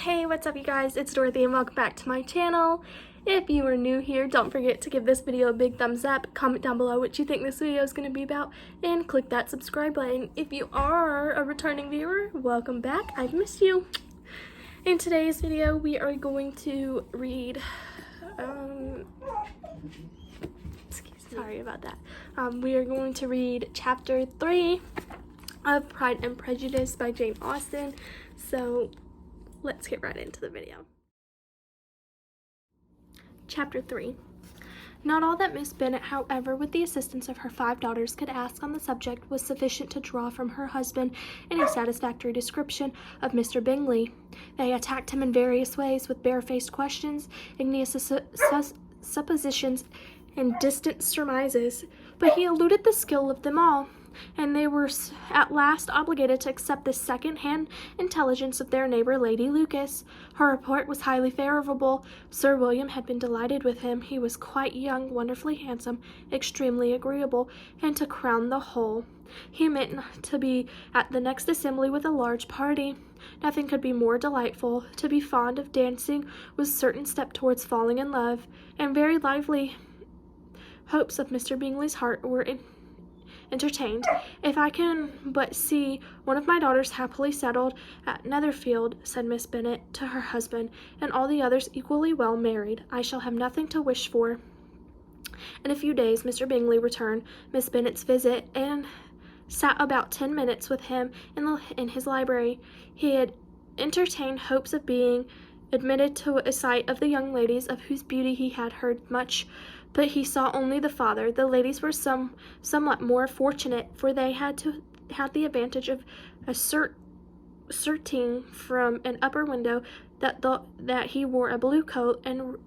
Hey, what's up you guys? It's Dorothy and welcome back to my channel. If you are new here, don't forget to give this video a big thumbs up, comment down below what you think this video is going to be about, and click that subscribe button. If you are a returning viewer, welcome back. I've missed you. In today's video, we are going to read, sorry about that. We are going to read chapter 3 of Pride and Prejudice by Jane Austen. So let's get right into the video. Chapter 3. Not all that Miss Bennet, however, with the assistance of her 5 daughters, could ask on the subject was sufficient to draw from her husband any satisfactory description of Mr. Bingley. They attacked him in various ways, with barefaced questions, igneous suppositions, and distant surmises, but he eluded the skill of them all, and they were at last obligated to accept the second-hand intelligence of their neighbor, Lady Lucas. Her report was highly favorable. Sir William had been delighted with him. He was quite young, wonderfully handsome, extremely agreeable, and to crown the whole, he meant to be at the next assembly with a large party. Nothing could be more delightful. To be fond of dancing was a certain step towards falling in love, and very lively hopes of Mr. Bingley's heart were entertained. If I can but see one of my daughters happily settled at Netherfield, said Miss Bennet to her husband, and all the others equally well married, I shall have nothing to wish for. In a few days Mr. Bingley returned Miss Bennet's visit, and sat about 10 minutes with him in his library. He had entertained hopes of being admitted to a sight of the young ladies, of whose beauty he had heard much, but he saw only the father. The ladies were somewhat more fortunate, for they had the advantage of ascertaining from an upper window that he wore a blue coat and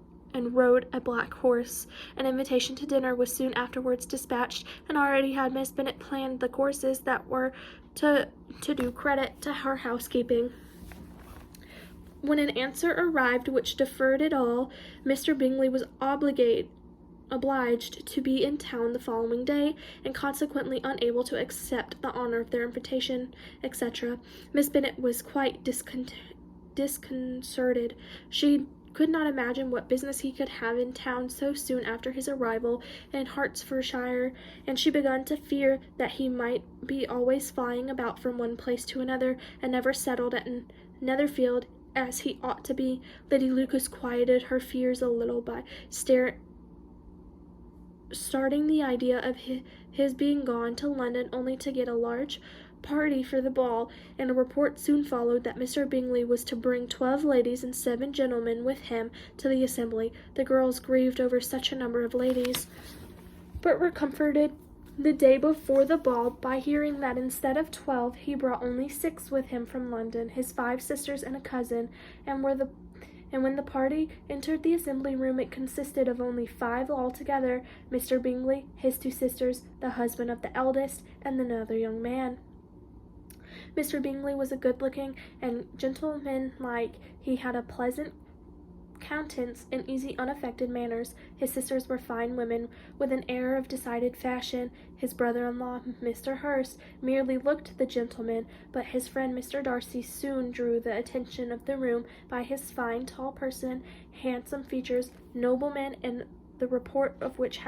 rode a black horse. An invitation to dinner was soon afterwards dispatched, and already had Miss Bennet planned the courses that were to do credit to her housekeeping. When an answer arrived which deferred it all, Mr. Bingley was obliged to be in town the following day, and consequently unable to accept the honor of their invitation, etc. Miss Bennet was quite disconcerted. She could not imagine what business he could have in town so soon after his arrival in Hertfordshire, and she began to fear that he might be always flying about from one place to another, and never settled at Netherfield as he ought to be. Lady Lucas quieted her fears a little by starting the idea of his being gone to London only to get a large party for the ball, and a report soon followed that Mr. Bingley was to bring 12 ladies and 7 gentlemen with him to the assembly. The girls grieved over such a number of ladies, but were comforted the day before the ball by hearing that instead of 12 he brought only 6 with him from London, his 5 sisters and a cousin, and when the party entered the assembly room it consisted of only 5 altogether: Mr. Bingley, his 2 sisters, the husband of the eldest, and another young man. Mr. Bingley was a good-looking and gentlemanlike. He had a pleasant countenance and easy, unaffected manners. His sisters were fine women, with an air of decided fashion. His brother-in-law, Mr. Hurst, merely looked the gentleman, but his friend Mr. Darcy soon drew the attention of the room by his fine, tall person, handsome features, nobleman, and the report of which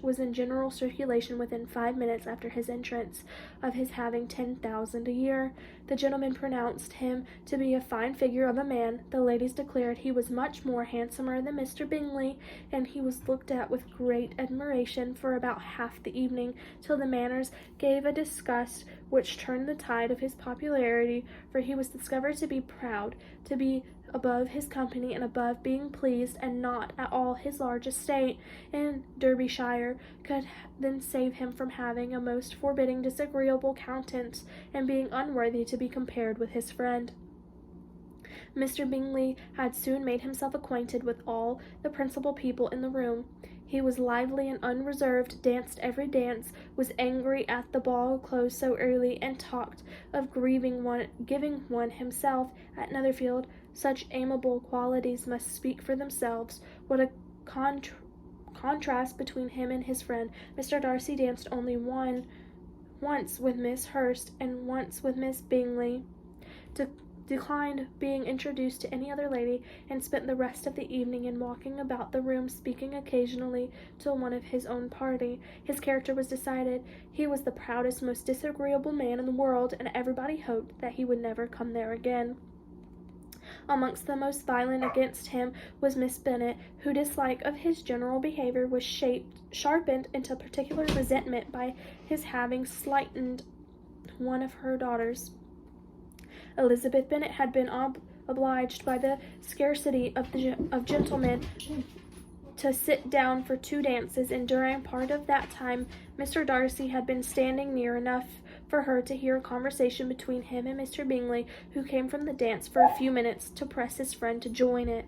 was in general circulation within 5 minutes after his entrance, of his having 10,000 a year. The gentlemen pronounced him to be a fine figure of a man. The ladies declared he was much more handsomer than Mr. Bingley, and he was looked at with great admiration for about half the evening, till the manners gave a disgust which turned the tide of his popularity, for he was discovered to be proud, to be above his company, and above being pleased, and not at all his large estate in Derbyshire could then save him from having a most forbidding, disagreeable countenance, and being unworthy to be compared with his friend. Mr. Bingley had soon made himself acquainted with all the principal people in the room. He was lively and unreserved, danced every dance, was angry at the ball closed so early, and talked of giving one himself at Netherfield. Such amiable qualities must speak for themselves. What a contrast between him and his friend. Mr. Darcy danced only once with Miss Hurst, and once with Miss Bingley. To declined being introduced to any other lady, and spent the rest of the evening in walking about the room, speaking occasionally to one of his own party. His character was decided. He was the proudest, most disagreeable man in the world, and everybody hoped that he would never come there again. Amongst the most violent against him was Miss Bennet, whose dislike of his general behavior was sharpened into particular resentment by his having slighted one of her daughters. Elizabeth Bennet had been obliged by the scarcity of gentlemen to sit down for 2 dances, and during part of that time Mr. Darcy had been standing near enough for her to hear a conversation between him and Mr. Bingley, who came from the dance for a few minutes to press his friend to join it.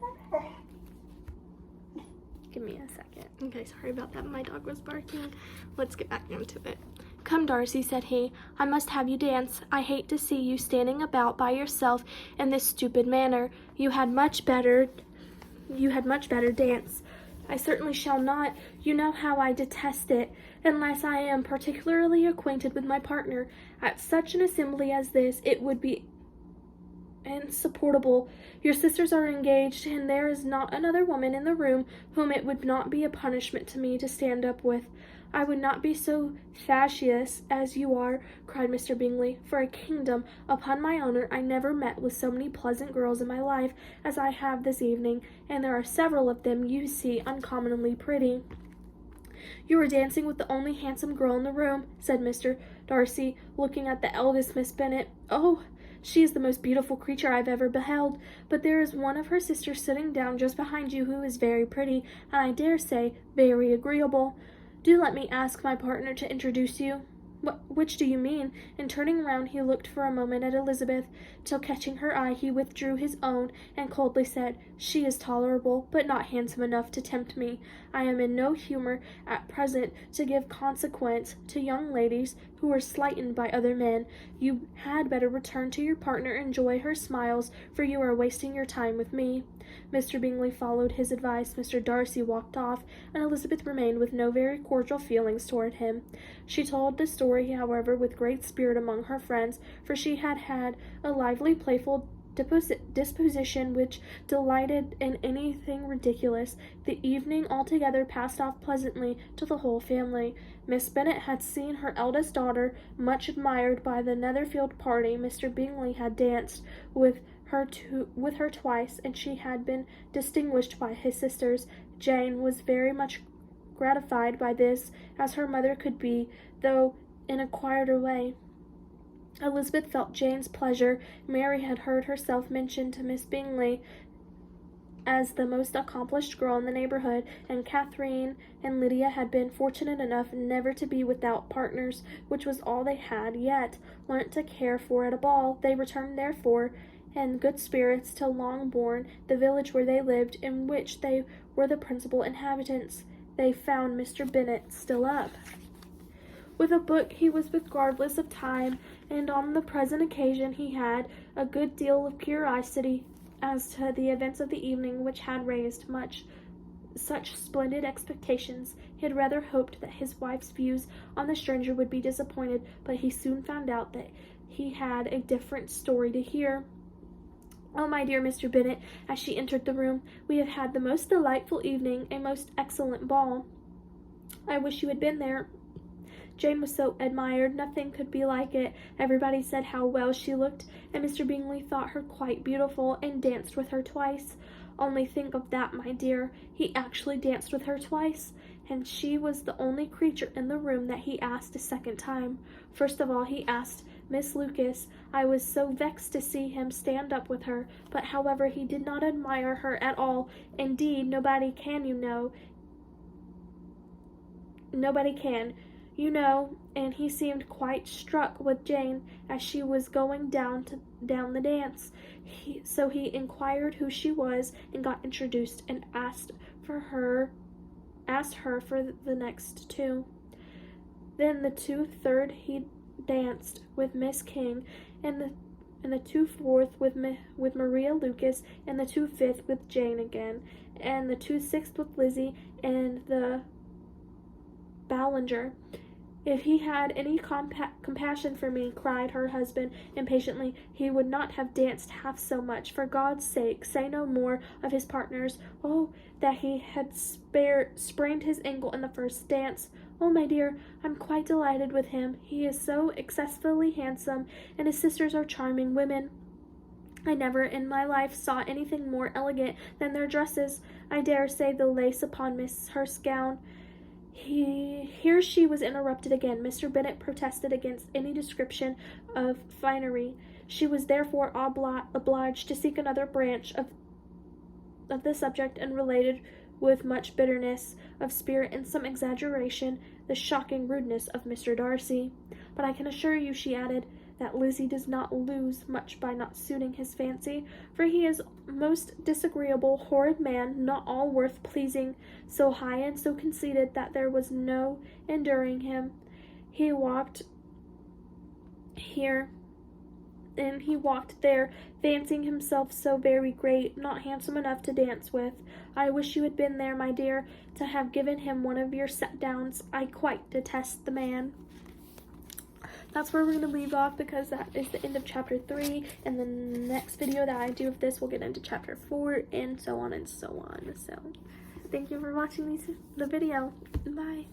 Give me a second. Okay, sorry about that. My dog was barking. Let's get back into it. "Come, Darcy," said he, "I must have you dance. I hate to see you standing about by yourself in this stupid manner. You had much better dance." "I certainly shall not. You know how I detest it, unless I am particularly acquainted with my partner. At such an assembly as this, it would be insupportable. Your sisters are engaged, and there is not another woman in the room whom it would not be a punishment to me to stand up with." "I would not be so facetious as you are," cried Mr. Bingley. "For a kingdom, upon my honour, I never met with so many pleasant girls in my life as I have this evening, and there are several of them, you see, uncommonly pretty." "You are dancing with the only handsome girl in the room," said Mr. Darcy, looking at the eldest Miss Bennet. "Oh, she is the most beautiful creature I have ever beheld, but there is one of her sisters sitting down just behind you who is very pretty, and I dare say very agreeable. Do let me ask my partner to introduce you." Which do you mean?" And turning round, he looked for a moment at Elizabeth, till catching her eye, he withdrew his own, and coldly said, "She is tolerable, but not handsome enough to tempt me. I am in no humour at present to give consequence to young ladies who are slighted by other men. You had better return to your partner and enjoy her smiles, for you are wasting your time with me." Mr. Bingley followed his advice. Mr. Darcy walked off, and Elizabeth remained with no very cordial feelings toward him. She told the story, however, with great spirit among her friends, for she had had a lively, playful disposition which delighted in anything ridiculous. The evening altogether passed off pleasantly to the whole family. Miss Bennet had seen her eldest daughter much admired by the Netherfield party. Mr. Bingley had danced with her twice, and she had been distinguished by his sisters. Jane was very much gratified by this, as her mother could be, though in a quieter way. Elizabeth felt Jane's pleasure. Mary had heard herself mentioned to Miss Bingley as the most accomplished girl in the neighbourhood, and Catherine and Lydia had been fortunate enough never to be without partners, which was all they had yet learnt to care for at a ball. They returned, therefore, in good spirits to Longbourn, the village where they lived, in which they were the principal inhabitants. They found Mr. Bennet still up. With a book he was regardless of time, and on the present occasion he had a good deal of curiosity as to the events of the evening, which had raised such splendid expectations. He had rather hoped that his wife's views on the stranger would be disappointed, but he soon found out that he had a different story to hear. "Oh, my dear Mr. Bennet," as she entered the room, "we have had the most delightful evening, a most excellent ball. I wish you had been there. Jane was so admired, nothing could be like it. Everybody said how well she looked, and Mr. Bingley thought her quite beautiful, and danced with her twice. Only think of that, my dear. He actually danced with her twice, and she was the only creature in the room that he asked a second time. First of all, he asked Miss Lucas. I was so vexed to see him stand up with her, but however he did not admire her at all. Indeed, nobody can, you know, and he seemed quite struck with Jane as she was going down the dance. So he inquired who she was, and got introduced, and asked her for the next two. Then the 2/3 he danced with Miss King, and the 2/4 with Maria Lucas, and the 2/5 with Jane again, and the 2/6 with Lizzie and the Ballinger. If he had any compassion for me, cried her husband impatiently, he would not have danced half so much. For God's sake, say no more of his partners. Oh, that he had sprained his ankle in the first dance. Oh, my dear, I'm quite delighted with him. He is so excessively handsome, and his sisters are charming women. I never in my life saw anything more elegant than their dresses. I dare say the lace upon Miss Hurst's gown. Here she was interrupted again. Mr. Bennet protested against any description of finery. She was therefore obliged to seek another branch of the subject, and related with much bitterness of spirit and some exaggeration the shocking rudeness of Mr. Darcy. But I can assure you, she added, that Lizzie does not lose much by not suiting his fancy, for he is most disagreeable, horrid man, not all worth pleasing, so high and so conceited that there was no enduring him. He walked here and he walked there, fancying himself so very great, not handsome enough to dance with. I wish you had been there, my dear, to have given him one of your set-downs. I quite detest the man. That's where we're going to leave off, because that is the end of chapter 3, and the next video that I do of this will get into chapter 4, and so on and so on. So, thank you for watching the video. Bye.